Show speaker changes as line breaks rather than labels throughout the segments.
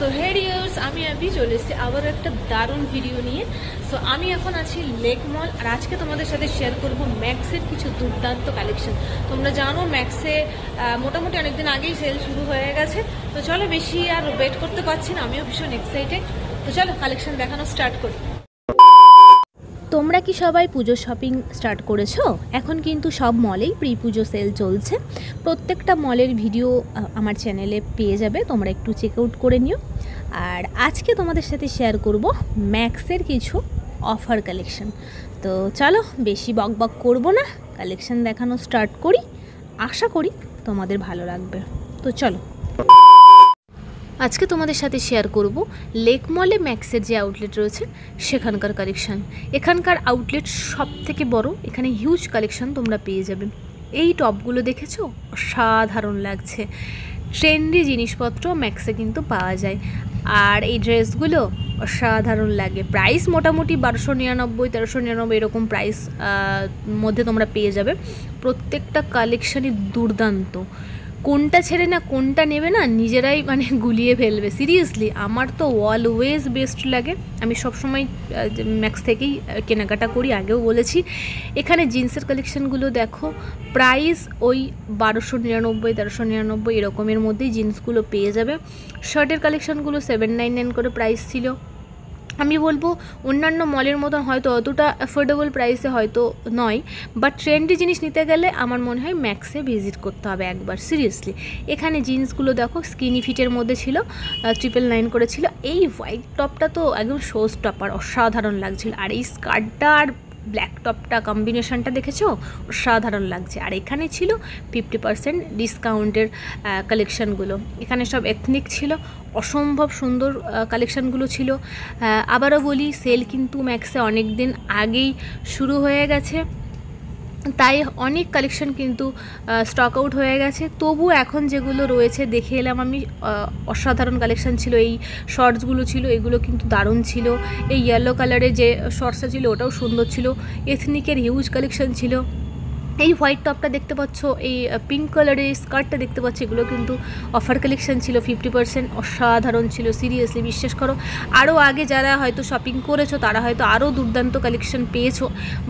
So হেডিয়ার্স, আমি চলে এসেছি আবার একটা দারুণ ভিডিও নিয়ে। সো আমি এখন আছি লেক মল, আর আজকে তোমাদের সাথে শেয়ার করব ম্যাক্সের কিছু দুর্দান্ত কালেকশন। তোমরা জানো ম্যাক্সে মোটামুটি অনেকদিন আগেই সেল শুরু হয়ে গেছে। তো চলো, বেশি আর ওয়েট করতে পারছি না, আমিও ভীষণ এক্সাইটেড। তো চলো কালেকশন দেখানো স্টার্ট করি।
তোমরা কি সবাই পুজো শপিং স্টার্ট করেছো? এখন কিন্তু সব মলেই প্রি পুজো সেল চলছে। প্রত্যেকটা মলের ভিডিও আমার চ্যানেলে পেয়ে যাবে, তোমরা একটু চেক আউট করে নিও। আর আজকে তোমাদের সাথে শেয়ার করব ম্যাক্সের কিছু অফার কালেকশন। তো চলো বেশি বকবক করব না, কালেকশন দেখানো স্টার্ট করি। আশা করি তোমাদের ভালো লাগবে। তো চলো, আজকে তোমাদের সাথে শেয়ার করব লেক মলে ম্যাক্সের যে আউটলেট রয়েছে সেখানকার কালেকশান। এখানকার আউটলেট সব থেকে বড়, এখানে হিউজ কালেকশান তোমরা পেয়ে যাবে। এই টপগুলো দেখেছো, অসাধারণ লাগছে। ট্রেন্ডি জিনিসপত্র ম্যাক্সে কিন্তু পাওয়া যায়। আর এই ড্রেসগুলো অসাধারণ লাগে। প্রাইস মোটামুটি 1299, 1399 এরকম প্রাইস মধ্যে তোমরা পেয়ে যাবে। প্রত্যেকটা কালেকশানই দুর্দান্ত। কোনটা ছেড়ে না কোনটা নেবে না নিজেরাই মানে গুলিয়ে ফেলবে। সিরিয়াসলি আমার তো অলওয়েজ বেস্ট লাগে। আমি সবসময় ম্যাক্স থেকেই কেনাকাটা করি, আগেও বলেছি। এখানে জিন্সের কালেকশানগুলো দেখো, প্রাইস ওই 1299, 1399 এরকমের মধ্যেই জিন্সগুলো পেয়ে যাবে। শার্টের কালেকশানগুলো 799 করে প্রাইস ছিল। আমি বলবো অন্যান্য মলের মতন হয়তো অতটা অ্যাফোর্ডেবল প্রাইসে হয়তো নয়, বাট ট্রেন্ডি জিনিস নিতে গেলে আমার মনে হয় ম্যাক্সে ভিজিট করতে হবে একবার। সিরিয়াসলি এখানে জিন্সগুলো দেখো স্কিনি ফিটের মধ্যে ছিল, 999 করে ছিল। এই হোয়াইট টপটা তো একদম শো স্টপার, অসাধারণ লাগছিল। আর এই স্কার্টটা আর ব্ল্যাক টপটা কম্বিনেশনটা দেখেছো, অসাধারণ লাগছে। আর এখানে ছিল 50% ডিসকাউন্টের কালেকশানগুলো। এখানে সব এথনিক ছিল, অসম্ভব সুন্দর কালেকশানগুলো ছিল। আবারও বলি, সেল কিন্তু ম্যাক্সে অনেক দিন আগেই শুরু হয়ে গেছে, তাই অনেক কালেকশন কিন্তু স্টক আউট হয়ে গেছে। তবু এখন যেগুলো রয়েছে দেখে এলাম আমি, অসাধারণ কালেকশন ছিল। এই শর্টসগুলো ছিল, এগুলো কিন্তু দারুণ ছিল। এই ইয়েলো কালারের যে শর্টসটা ছিল ওটাও সুন্দর ছিল। এথনিকের হিউজ কালেকশন ছিল। এই হোয়াইট টপটা দেখতে পাচ্ছ, এই পিঙ্ক কালারের স্কার্টটা দেখতে পাচ্ছ, এগুলো কিন্তু অফার কালেকশন ছিল 50%। অসাধারণ ছিল, সিরিয়াসলি বিশ্বাস করো। আরও আগে যারা হয়তো শপিং করেছো তারা হয়তো আরও দুর্দান্ত কালেকশন পেয়েছো,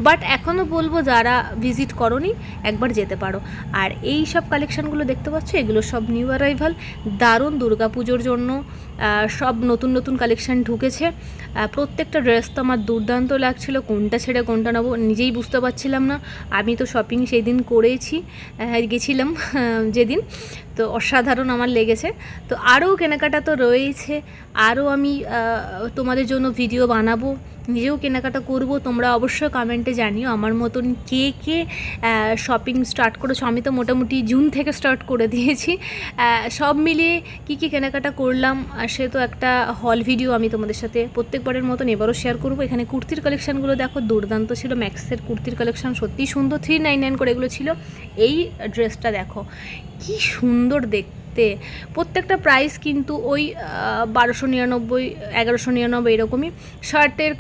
বাট এখনও বলবো যারা ভিজিট করোনি একবার যেতে পারো। আর এই সব কালেকশানগুলো দেখতে পাচ্ছ, এগুলো সব নিউ অ্যারাইভাল, দারুণ দুর্গাপুজোর জন্য সব নতুন নতুন কালেকশান ঢুকেছে। প্রত্যেকটা ড্রেস তো আমার দুর্দান্ত লাগছিল, কোনটা ছেড়ে কোনটা নেবো নিজেই বুঝতে পারছিলাম না। আমি তো শপিং সেই দিন করেছি, গেছিলাম যেদিন, তো অসাধারণ আমার লেগেছে। তো আরও কেনাকাটা তো রয়েছে, আরও আমি তোমাদের জন্য ভিডিও বানাবো, নিজেও কেনাকাটা করব। তোমরা অবশ্যই কমেন্টে জানিও আমার মতন কে কে শপিং স্টার্ট করেছো। আমি তো মোটামুটি জুন থেকে স্টার্ট করে দিয়েছি। সব মিলিয়ে কী কী কেনাকাটা করলাম সে তো একটা হল ভিডিও আমি তোমাদের সাথে প্রত্যেকবারের মতন এবারও শেয়ার করব। এখানে কুর্তির কালেকশানগুলো দেখো, দুর্দান্ত ছিল। ম্যাক্সের কুর্তির কালেকশান সত্যিই সুন্দর, 399 করে এগুলো ছিল। এই ড্রেসটা দেখো কি সুন্দর দেখতে। প্রত্যেকটা প্রাইস কিন্তু ওই 1299, 1199 এরকমই। শার্টের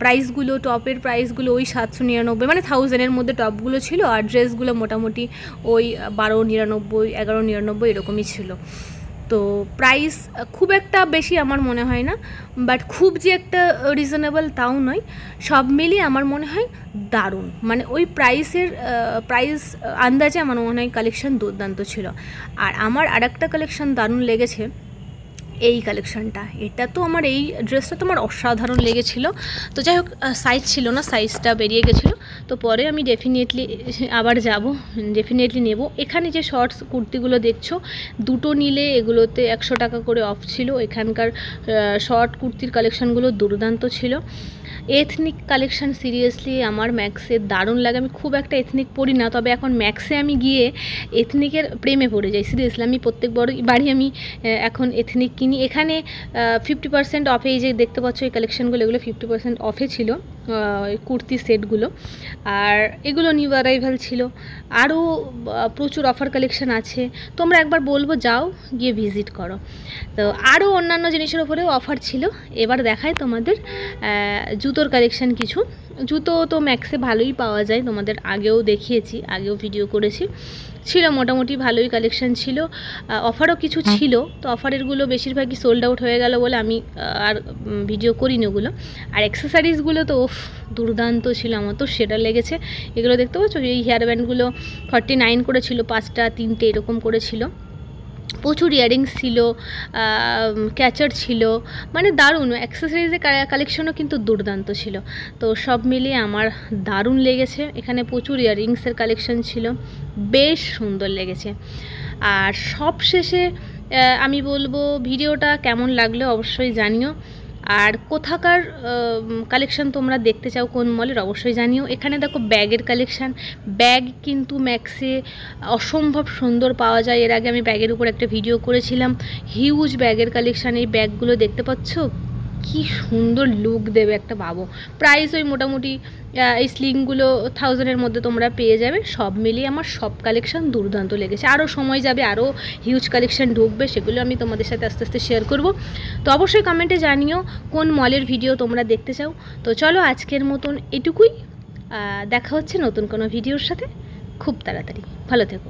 প্রাইসগুলো, টপের প্রাইসগুলো ওই 799, মানে 1000-এর মধ্যে টপগুলো ছিল। আর ড্রেসগুলো মোটামুটি ওই 1299, 1199 এরকমই ছিল। তো প্রাইস খুব একটা বেশি আমার মনে হয় না, বাট খুব যে একটা রিজনেবল তাও নয়। সব মিলিয়ে আমার মনে হয় দারুণ, মানে ওই প্রাইস আন্দাজে আমার মনে হয় কালেকশান দুর্দান্ত ছিল। আর আমার আরেকটা কালেকশান দারুণ লেগেছে, এই কালেকশানটা। এটা তো আমার, এই ড্রেসটা তো আমার অসাধারণ লেগেছিল। তো যাই হোক, সাইজ ছিল না, সাইজটা বেরিয়ে গেছিলো। তো পরে আমি ডেফিনেটলি আবার যাব, ডেফিনেটলি নেব। এখানে যে শর্টস কুর্তিগুলো দেখছো, দুটো নিলে এগুলোতে 100 টাকা করে অফ ছিল। এখানকার শর্ট কুর্তির কালেকশানগুলো দুর্দান্ত ছিল। এথনিক কালেকশান সিরিয়াসলি আমার ম্যাক্সে দারুণ লাগে। আমি খুব একটা এথনিক পরি না, তবে এখন ম্যাক্সে আমি গিয়ে এথনিকের প্রেমে পড়ে যাই। সিরিয়াসলি আমি প্রত্যেক বাড়ি আমি এখন এথনিক কিনি। এখানে 50% অফে, এই যে দেখতে পাচ্ছ এই কালেকশানগুলো, এগুলো 50% অফে ছিল কুর্তি সেটগুলো। আর এগুলো নিউ অ্যারাইভাল ছিল। আরও প্রচুর অফার কালেকশান আছে, তোমরা একবার বলবো যাও গিয়ে ভিজিট করো। তো আরও অন্যান্য জিনিসের উপরেও অফার ছিল। এবার দেখাই তোমাদের জুতোর কালেকশান কিছু। জুতো তো ম্যাক্সে ভালোই পাওয়া যায়, তোমাদের আগেও দেখিয়েছি, আগেও ভিডিও করেছি, ছিল মোটামুটি ভালোই কালেকশান ছিল। অফারও কিছু ছিল, তো অফারেরগুলো বেশিরভাগই সোল্ড আউট হয়ে গেল বলে আমি আর ভিডিও করিনি ওগুলো। আর অ্যাক্সেসারিজগুলো তো দুর্দান্ত ছিল, আমার তো সেটা লেগেছে। এগুলো দেখতে পাচ্ছ, এই হেয়ার ব্যান্ডগুলো 49 করে ছিল, 5টা 3টে এরকম করে ছিল। প্রচুর ইয়ারিংস ছিল, ক্যাচার ছিল, মানে দারুণ। অ্যাক্সেসরিজের কালেকশনও কিন্তু দুর্দান্ত ছিল। তো সব মিলিয়ে আমার দারুণ লেগেছে। এখানে প্রচুর ইয়ারিংসের কালেকশন ছিল, বেশ সুন্দর লেগেছে। আর সব শেষে আমি বলবো ভিডিওটা কেমন লাগলো অবশ্যই জানিও। আর কোথাকার কালেকশান তোমরা দেখতে চাও, কোন মলের, অবশ্যই জানিও। এখানে দেখো ব্যাগের কালেকশান, ব্যাগ কিন্তু ম্যাক্সে অসম্ভব সুন্দর পাওয়া যায়। এর আগে আমি ব্যাগের উপর একটা ভিডিও করেছিলাম, হিউজ ব্যাগের কালেকশান। এই ব্যাগগুলো দেখতে পাচ্ছ, কি সুন্দর লুক দেবে একটা, ভাবো। প্রাইস ওই মোটামুটি এই স্লিংগুলো 1000-এর মধ্যে তোমরা পেয়ে যাবে। সব মিলিয়ে আমার সব কালেকশান দুর্দান্ত লেগেছে। আরও সময় যাবে, আরও হিউজ কালেকশান ঢুকবে, সেগুলো আমি তোমাদের সাথে আস্তে আস্তে শেয়ার করব। তো অবশ্যই কমেন্টে জানিও কোন মলের ভিডিও তোমরা দেখতে চাও। তো চলো আজকের মতন এটুকুই, দেখা হচ্ছে নতুন কোনো ভিডিওর সাথে খুব তাড়াতাড়ি। ভালো থেকো।